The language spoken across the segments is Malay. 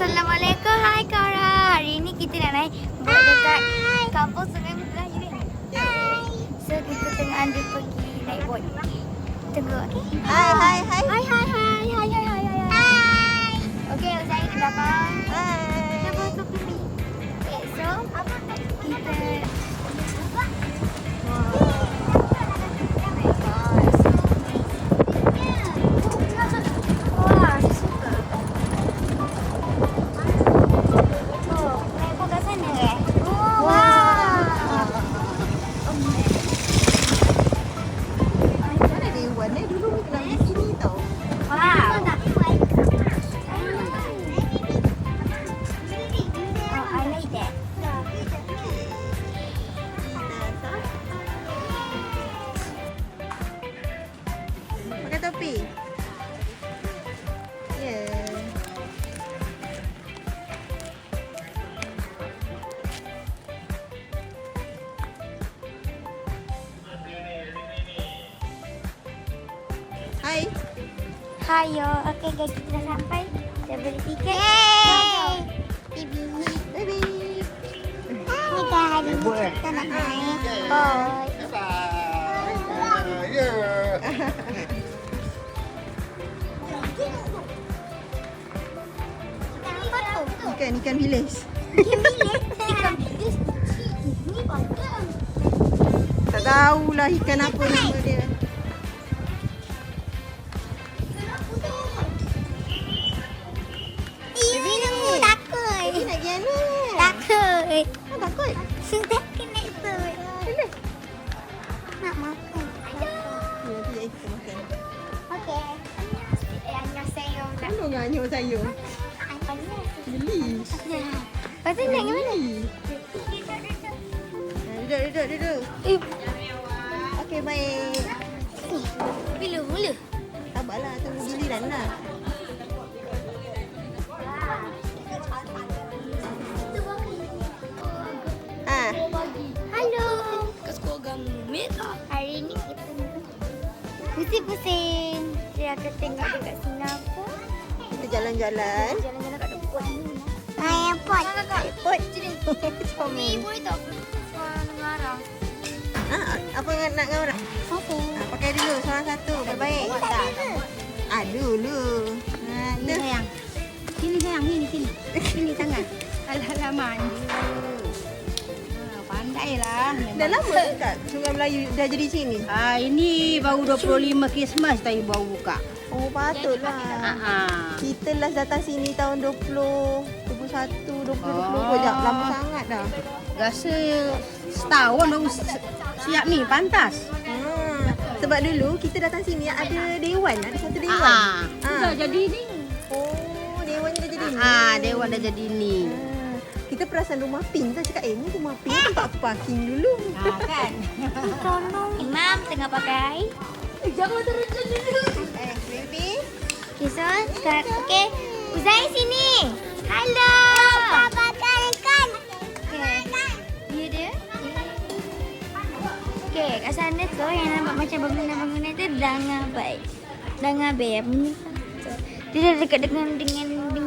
Assalamualaikum. Hai Kara. Hari ni kita nak naik buat dekat kampung Sungai Melayu kan? So kita tengah ada pergi naik boat. Tunggu, okey? Hai. Hai. Okey, saya di belakang. Hai. Siapa tu pipi? Okay, so kita Pakai topi. Hai. Hayo, okey guys, kita dah sampai. Dah beli tiket. Baby. Ni dah hari ni kita nak naik boat. Ikan bilis. Ni bagus. Tak tahulah ikan apa nama dia. Takut. Baby nak pergi mana? Takut. Takut? Sudah kena boat. Boleh. Nak makan. Nanti kita makan. Okey. Annyeonghaseyo. Tolong nganyuk saya. Beli. Lepas tu nak ke mana? Duduk. Okey, baik. Bila mula? Sabarlah, tunggu giliran lah. Halo. Hari ni kita pusing-pusing. Saya akan tengok dekat Singapura. Kita jalan-jalan. Jalan-jalan kat depan ni. Airport. Airport. Ni boleh tak mengarang. Apa nak dengan orang? Okey. Pakai dulu, seorang satu. Baik. Dulu. Ni sayang. Sini sayang, sini. Sini tangan. Alah mandi. Pandailah. Dah lama dekat Sungai Melayu dah jadi sini? Ini baru 25 Christmas tadi baru buka. Oh, patutlah. Kita last datang sini tahun 21, 20. Dah lama sangat dah. Rasa setahun baru siap ni, pantas. Sebab dulu kita datang sini ada dewan, ada satu dewan. Dah jadi ni. Oh, dewan dah jadi ni. Dewan dah jadi ni. Kita perasan rumah pink tu cakap, ni rumah pink tempat parking dulu. Kan? Tolong. Imam tengah pakai. Jangan terus dulu. Baby. Okay, so sekarang. Okay. Uzai sini. Halo. Papa kan. Okay. Dia. Okay, kat sana tu yang nampak macam bangunan-bangunan tu Danga Bay. Danga Bay. Dia dah dekat dengan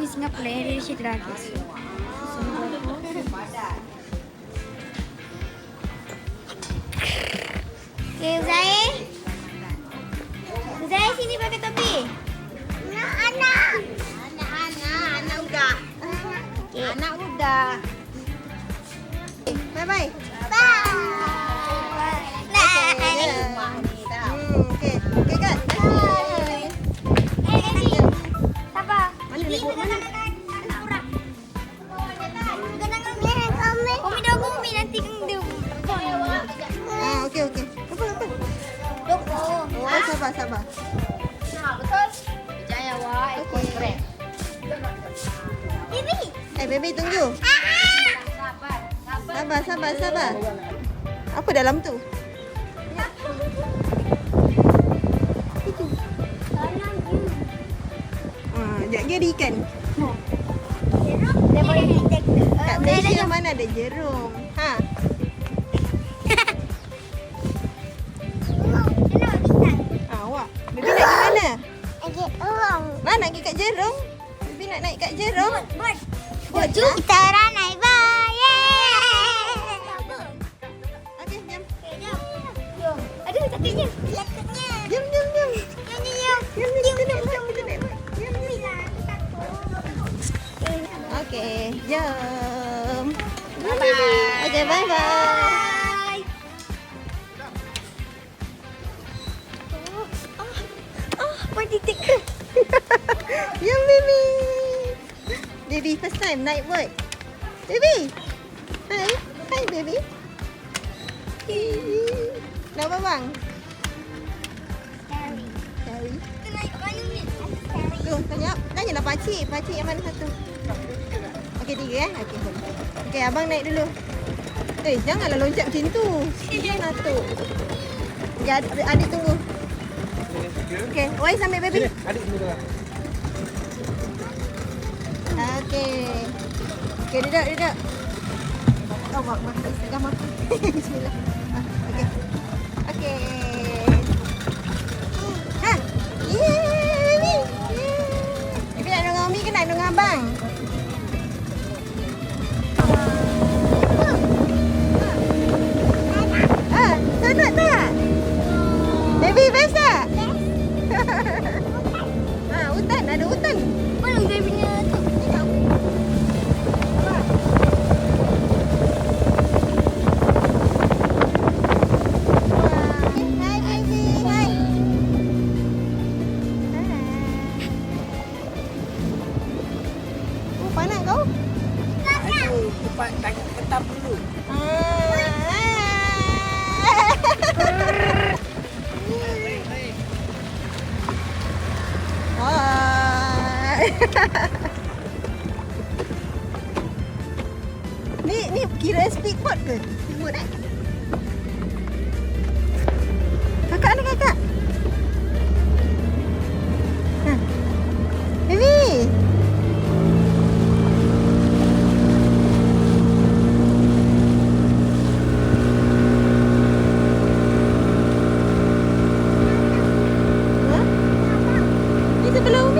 Singapura. Dia situ lagi. Okay, Uzai sini pakai topi. Anak udah. Okay. Anak udah. Bye-bye. Okay, Kak. Sabar. Mana nak buat mana? Umi dah Umi nanti dia. Okey. Apa? Oh, sabar. Betul. Percaya wah, keren. Bibi. Baby tunggu. Sabar. Apa dalam tu? Itu. Jadi ada ikan. Dia boleh detector. Kat Malaysia mana ada jerum? Awak. Baby nak pergi mana? Okey, Mana nak pergi kat jerum? Baby nak naik kat jerum? Bot. Jom kita orang naik bas. Okey, jom. Jom. Aduh, takutnya. Takutnya. Jom, jom, jom. Jom. Jom, kita naik bas. Kita naik bas. Jom, jom. Okey, jom. Bye-bye. Okey, bye-bye. Party ticket. Jom, baby. Baby, first time naik boat. Baby. Hai. Hai, baby. Nak apa bang? Harry. Kita naik mana ni? Tu, tanyalah pakcik. Pakcik yang mana satu? Okey, 3 Okey, boleh. Okey, abang naik dulu. Janganlah loncat macam tu. Jangan tu. Okey, adik tunggu. Okey, Wais ambil baby. Adik sini dah. Okey. Okey, duduk. Oh, mak Instagram aku. Bismillah. Okey. Okey. Ha. Baby. Baby nak dengan Umi ke nak dengan abang? Seronok tak? Baby, best tak? Hutan. Ada hutan. Mana dia punya tu? Hai, baby. Hai. Oh, panas kau? Cepat tanya ketam dulu. Ni kira speedboat ke? Speedboat Kakak ni kakak. Baby. Ni sebelum.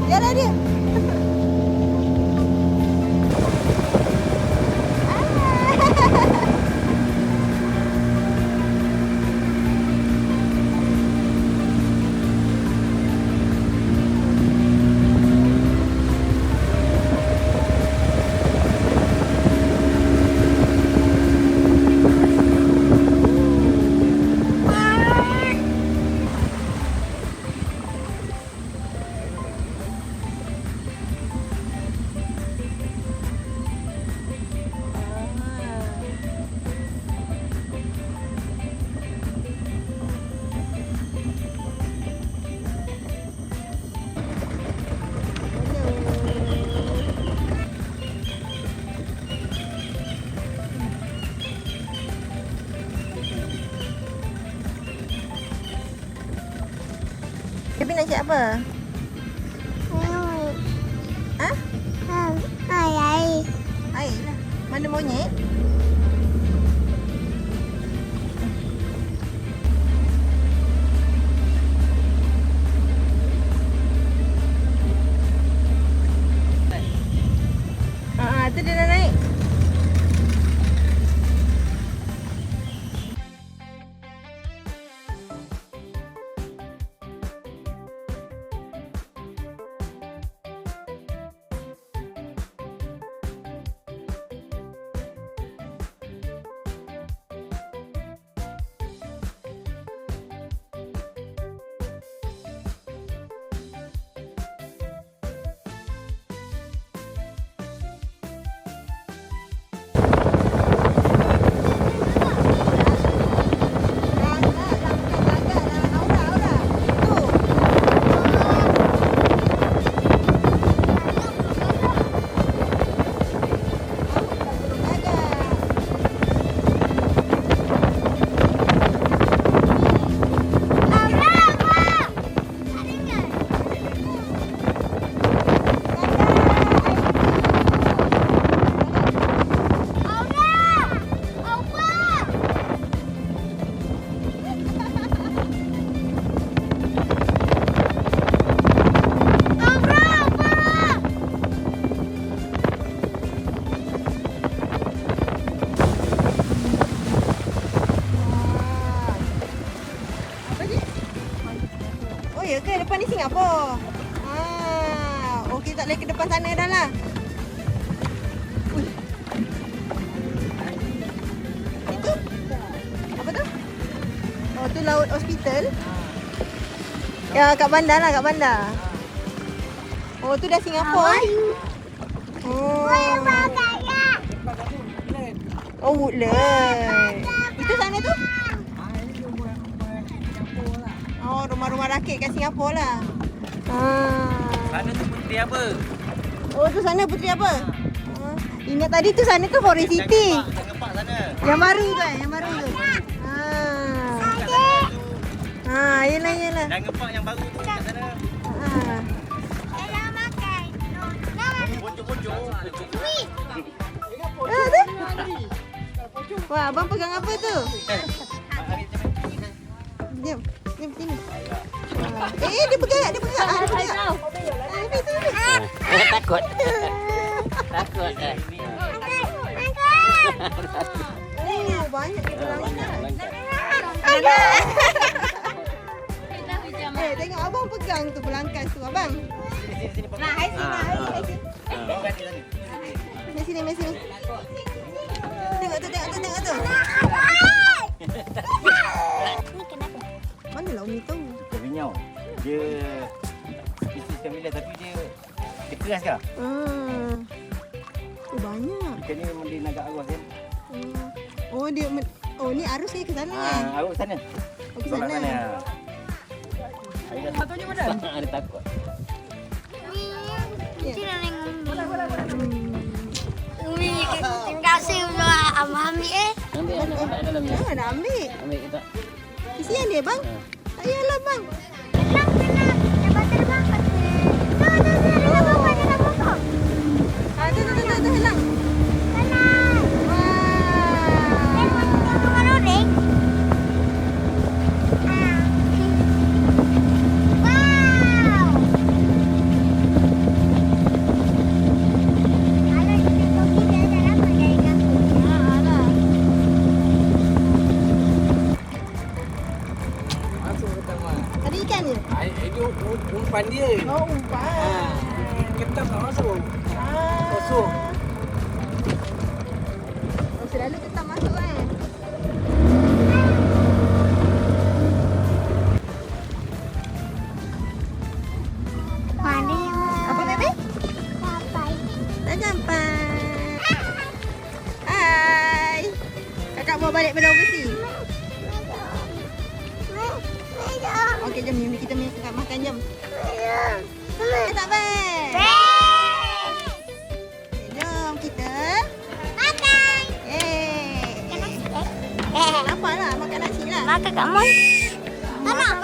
Biarlah dia. Baby nak cakap apa? Ha? Air lah. Mana monyet? Tu dia dah naik. depan ni Singapura. Okey, tak boleh ke depan sana dah lah. Itu? Apa tu? Oh, tu Laut Hospital. Ya, kat bandar lah, kat bandar. Oh, tu dah Singapura. Oh. Oh, Woodland. Itu sana tu? Oh, rumah-rumah rakit kat Singapura lah. Sana tu puteri apa? Oh, tu sana puteri apa? Ingat tadi tu sana tu Forest City. Jangan ngepak sana. Yang baru tu yang baru tu. Yelah. Jangan ngepak yang baru tu kat sana. Bocor-bocor. Wah, abang pegang apa tu? Diam sini. Dia pegang. Takut. Takut. Oh, banyak pelangan. Tengok abang pegang tu belangkas tu, abang. Sini. Hai sini. Mai sini. Tengok tu. Mana lah Umi tahu? Kebinyau. Dia spesies kamila tapi dia keras ke? Oh, banyak. Ikan ni memang dia agak arus kan? Oh, ni arus saya ke sana kan? Arus sana. Oh, ke Tolak sana. Satunya mana? Ada takut. Umi, terima kasih untuk abang ambil Ambil dalam ni. Nak ambil. Ambil kita. Kesian dia bang. Ayolah bang. Tenang. Dapat terbang kat sini. Dah bokok. Tu hilang. Tenang. Wah. Tengok loreng. Wow. Kalau kita pergi dia dalam dari kaki. Alah. Masuk pertama. Ada ikan je? Itu umpan dia. Oh, umpan. Ketam tak masuk. Ah. Kosong. Oh, selalu kita masuk kan? Mana yang Apa bebe? papai? Dah sampai. Hai. Kakak bawa balik benda overseas. Okey, jom ni kita makan jom. Tak baik. Jom kita. Makan. Nampak lah makan nasi lah. Makan kat mall. Tak nak